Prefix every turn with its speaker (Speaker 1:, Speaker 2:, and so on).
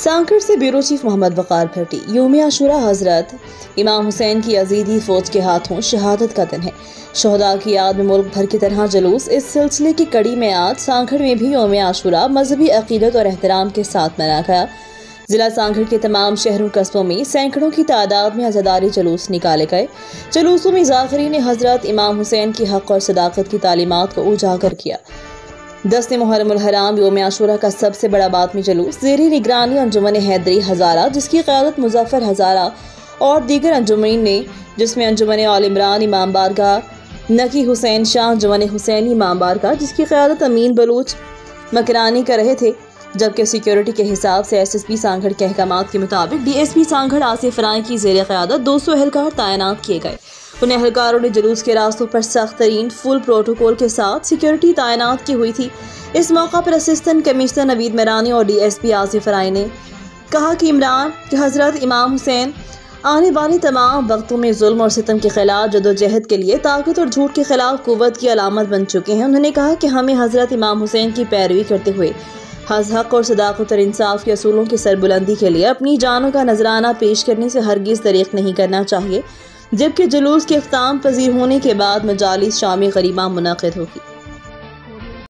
Speaker 1: सांखर से bureau chief Mohammad वकार भट्टी। यौम आशूरा हजरत इमाम हुसैन की यजीदी फौज के हाथों शहादत का दिन है। शहदा की याद में मुल्क भर की तरह जुलूस। इस सिलसिले की कड़ी में आज सांखर में भी यौम आशूरा मजहबी अकीदत और एहतराम के साथ मनाया गया। जिला सांखर के तमाम शहरों कस्बों में सैकड़ों की तादाद में अज़ादारी जुलूस निकाले गए। जुलूसों में ज़ाकिरीन हजरत इमाम हुसैन की हक और सदाकत की तालीमात को उजागर किया। 10 मुहर्रमुल हराम यौम आशूरा का सबसे बड़ा बातमी जुलूस ज़ेरे निगरानी अंजुमन हैदरी हज़ारा, जिसकी क़यादत मुज़फ़्फ़र हज़ारा और दीगर अंजुमन ने, जिसमें अंजुमन आल इमरान इमाम बारगाह, नकी हुसैन शाह अंजुमन हुसैनी इमाम बारगाह, जिसकी क़यादत अमीन बलूच मकरानी कर रहे थे। जबकि सिक्योरिटी के हिसाब से SSP सांखर के अहकामात के मुताबिक DSP सांखर आसिफ राय की ज़ेरे क़यादत 200 एहलकार तैनात किए गए। उन एहलकारों ने जुलूस के रास्तों पर सख्त तरीन फुल प्रोटोकॉल के साथ सिक्योरिटी तैनात की हुई थी। इस मौका पर असिस्टेंट कमिश्नर नवीद मरानी और DSP आसिफ राय ने कहा कि हजरत इमाम हुसैन आने वाले तमाम वक्तों में जुल्म और सितम के खिलाफ जदोजहद के लिए ताकत और झूठ के खिलाफ कुव्वत की अलामत बन चुके हैं। उन्होंने कहा कि हमें हजरत इमाम हुसैन की पैरवी करते हुए हक और सदाकत और इंसाफ के असूलों की सरबुलंदी के लिए अपनी जानों का नजराना पेश करने से हरगिज़ दरीग़ नहीं करना चाहिए। जबकि जुलूस के इख्ताम पजीर होने के बाद मजालिस शामी ग़रीबा मुनक़िद होगी।